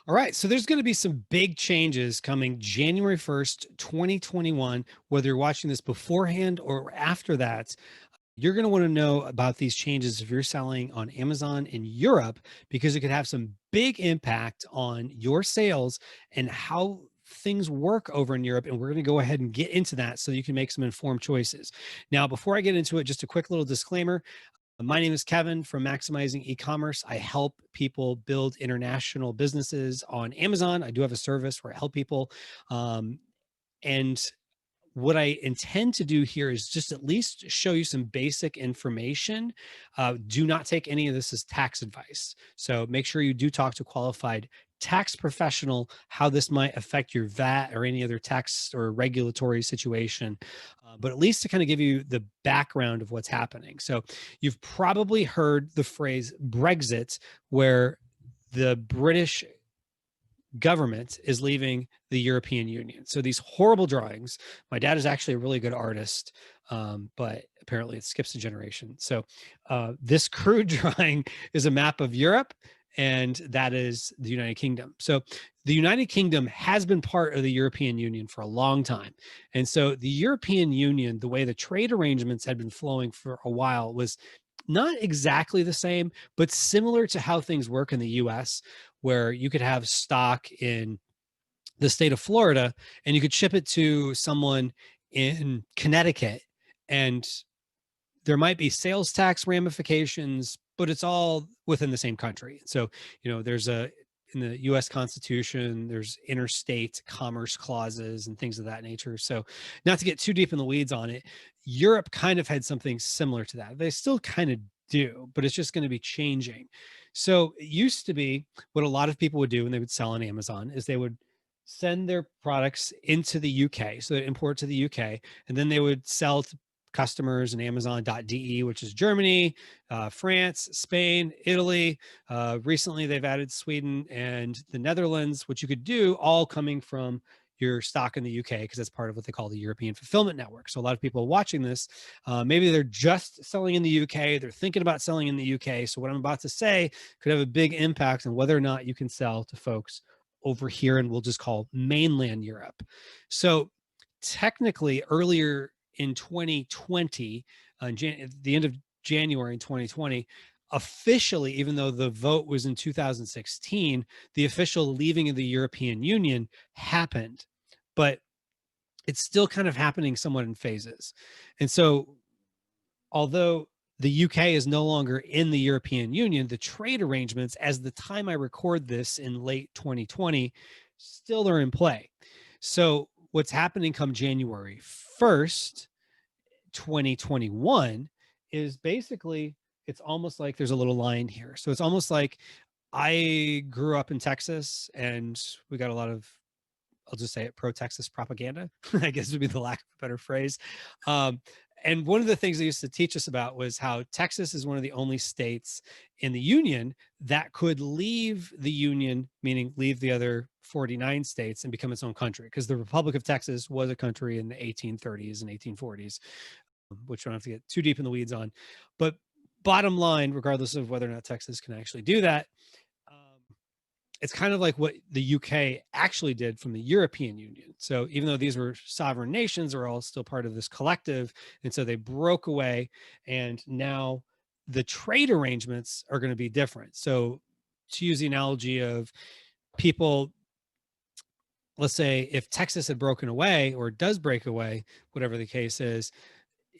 All right, so there's going to be some big changes coming January 1st, 2021. Whether you're watching this beforehand or after that, you're going to want to know about these changes if you're selling on Amazon in Europe, because it could have some big impact on your sales and how things work over in Europe. And we're going to go ahead and get into that so you can make some informed choices. Now, before I get into it, just a quick little disclaimer. My name is Kevin from Maximizing E-commerce. I help people build international businesses on Amazon. I do have a service where I help people. Um, and what I intend to do here is just at least show you some basic information. Do not take any of this as tax advice. So make sure you do talk to a qualified tax professional how this might affect your VAT or any other tax or regulatory situation. But at least to kind of give you the background of what's happening. So you've probably heard the phrase Brexit, where the British government is leaving the European Union. So these horrible drawings, my dad is actually a really good artist, but apparently it skips a generation. So this crude drawing is a map of Europe, and that is the United Kingdom. So the United Kingdom has been part of the European Union for a long time. And so the European Union, the way the trade arrangements had been flowing for a while, was not exactly the same, but similar to how things work in the US, where you could have stock in the state of Florida and you could ship it to someone in Connecticut, and there might be sales tax ramifications, but it's all within the same country. So, there's in the US Constitution, there's interstate commerce clauses and things of that nature. So, not to get too deep in the weeds on it, Europe kind of had something similar to that. They still kind of do, but it's just going to be changing. So, it used to be what a lot of people would do when they would sell on Amazon is they would send their products into the UK. So they import to the UK, and then they would sell to customers in Amazon.de, which is Germany, France, Spain, Italy. Recently, they've added Sweden and the Netherlands, which you could do all coming from your stock in the UK, because that's part of what they call the European Fulfillment Network. So a lot of people watching this, maybe they're just selling in the UK, they're thinking about selling in the UK. So what I'm about to say could have a big impact on whether or not you can sell to folks over here, and we'll just call mainland Europe. So technically, earlier in 2020, at the end of January in 2020, officially, even though the vote was in 2016, the official leaving of the European Union happened, but it's still kind of happening somewhat in phases. And so, although the UK is no longer in the European Union, the trade arrangements, as the time I record this in late 2020, still are in play. So what's happening come January 1st, 2021, is basically, it's almost like there's a little line here. So it's almost like I grew up in Texas and we got a lot of, I'll just say it, pro-Texas propaganda, I guess would be the lack of a better phrase. Um, and one of the things they used to teach us about was how Texas is one of the only states in the union that could leave the union, meaning leave the other 49 states and become its own country. Because the Republic of Texas was a country in the 1830s and 1840s, which I don't have to get too deep in the weeds on. But bottom line, regardless of whether or not Texas can actually do that, it's kind of like what the UK actually did from the European Union. So even though these were sovereign nations, they're all still part of this collective. And so they broke away, and now the trade arrangements are going to be different. So to use the analogy of people, let's say if Texas had broken away or does break away, whatever the case is,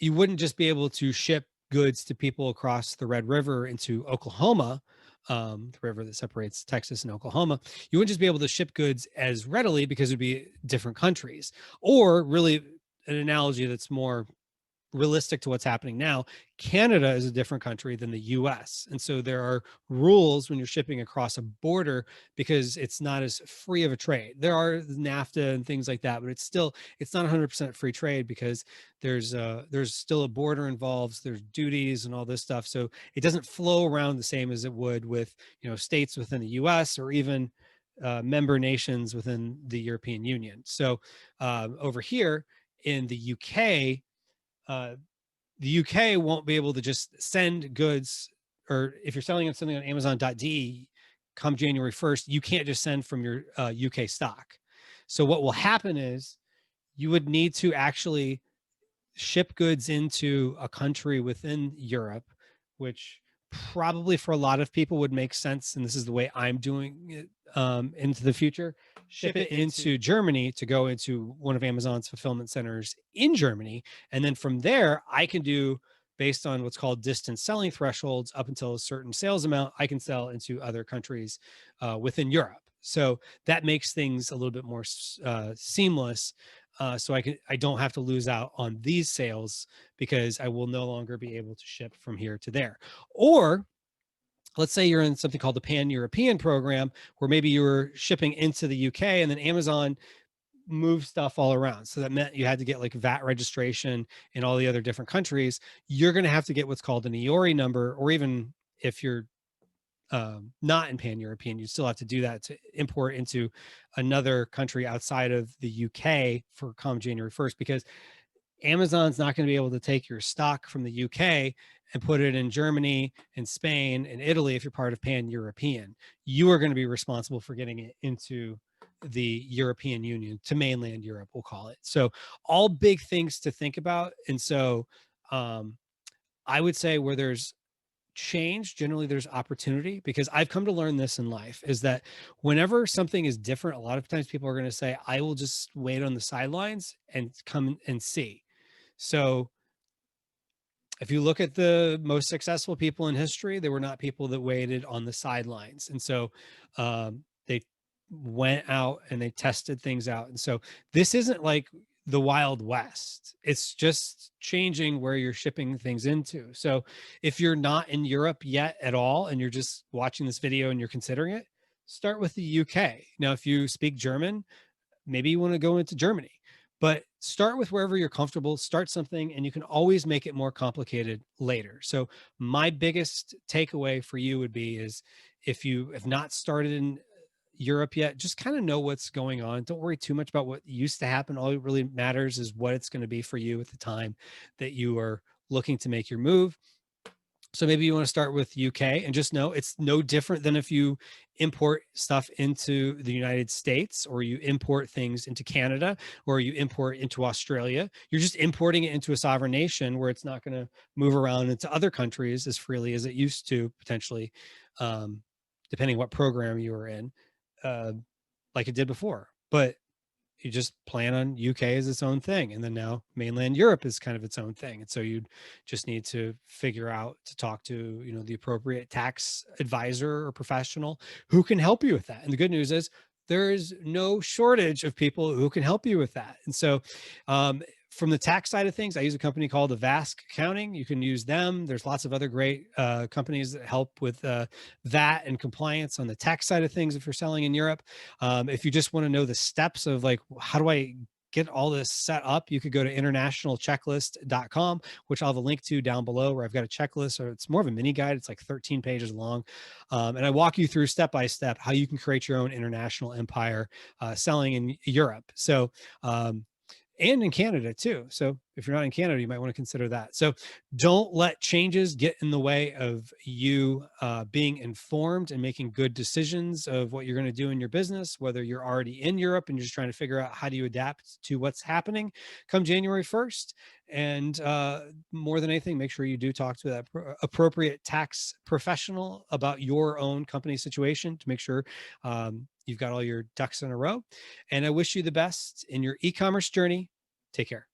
you wouldn't just be able to ship goods to people across the Red River into Oklahoma, the river that separates Texas and Oklahoma. You wouldn't just be able to ship goods as readily because it'd be different countries. Or really, an analogy that's more realistic to what's happening now, Canada is a different country than the US. And so there are rules when you're shipping across a border because it's not as free of a trade. There are NAFTA and things like that, but it's not 100% free trade because there's still a border involved, there's duties and all this stuff. So it doesn't flow around the same as it would with, states within the US or even member nations within the European Union. So over here in the UK, uh, the UK won't be able to just send goods, or if you're selling something on Amazon.de, come January 1st, you can't just send from your UK stock. So what will happen is you would need to actually ship goods into a country within Europe, which probably for a lot of people would make sense. And this is the way I'm doing it into the future. Ship it into Germany to go into one of Amazon's fulfillment centers in Germany. And then from there, I can do, based on what's called distance selling thresholds, up until a certain sales amount, I can sell into other countries within Europe. So that makes things a little bit more seamless, so I don't have to lose out on these sales because I will no longer be able to ship from here to there. Or let's say you're in something called the Pan-European program, where maybe you were shipping into the UK and then Amazon moved stuff all around. So that meant you had to get like VAT registration in all the other different countries. You're going to have to get what's called an EORI number, or even if you're not in pan-European, you still have to do that to import into another country outside of the UK for come January 1st, because Amazon's not going to be able to take your stock from the UK and put it in Germany and Spain and Italy. If you're part of pan-European, you are going to be responsible for getting it into the European Union, to mainland Europe, we'll call it. So all big things to think about. And so I would say where there's change, generally there's opportunity, because I've come to learn this in life, is that whenever something is different, a lot of times people are going to say, I will just wait on the sidelines and come and see. So if you look at the most successful people in history, they were not people that waited on the sidelines. And so they went out and they tested things out. And so this isn't like the Wild West. It's just changing where you're shipping things into. So if you're not in Europe yet at all, and you're just watching this video and you're considering it, start with the UK. Now, if you speak German, maybe you want to go into Germany, but start with wherever you're comfortable, start something, and you can always make it more complicated later. So my biggest takeaway for you would be is, if you have not started in Europe yet, just kind of know what's going on. Don't worry too much about what used to happen. All it really matters is what it's going to be for you at the time that you are looking to make your move. So maybe you want to start with UK, and just know it's no different than if you import stuff into the United States, or you import things into Canada, or you import into Australia. You're just importing it into a sovereign nation where it's not going to move around into other countries as freely as it used to, potentially, um, depending what program you were in, uh, like it did before. But you just plan on UK as its own thing. And then now mainland Europe is kind of its own thing. And so you'd just need to figure out to talk to, the appropriate tax advisor or professional who can help you with that. And the good news is there is no shortage of people who can help you with that. And so, from the tax side of things, I use a company called Avask Accounting. You can use them. There's lots of other great companies that help with that and compliance on the tax side of things if you're selling in Europe. If you just want to know the steps of like, how do I get all this set up, you could go to internationalchecklist.com, which I'll have a link to down below, where I've got a checklist, or it's more of a mini guide. It's like 13 pages long. And I walk you through step by step how you can create your own international empire selling in Europe. So, and in Canada too. So if you're not in Canada, you might want to consider that. So don't let changes get in the way of you being informed and making good decisions of what you're going to do in your business, whether you're already in Europe and you're just trying to figure out how do you adapt to what's happening come January 1st. And more than anything, make sure you do talk to that appropriate tax professional about your own company situation to make sure you've got all your ducks in a row. And I wish you the best in your e-commerce journey. Take care.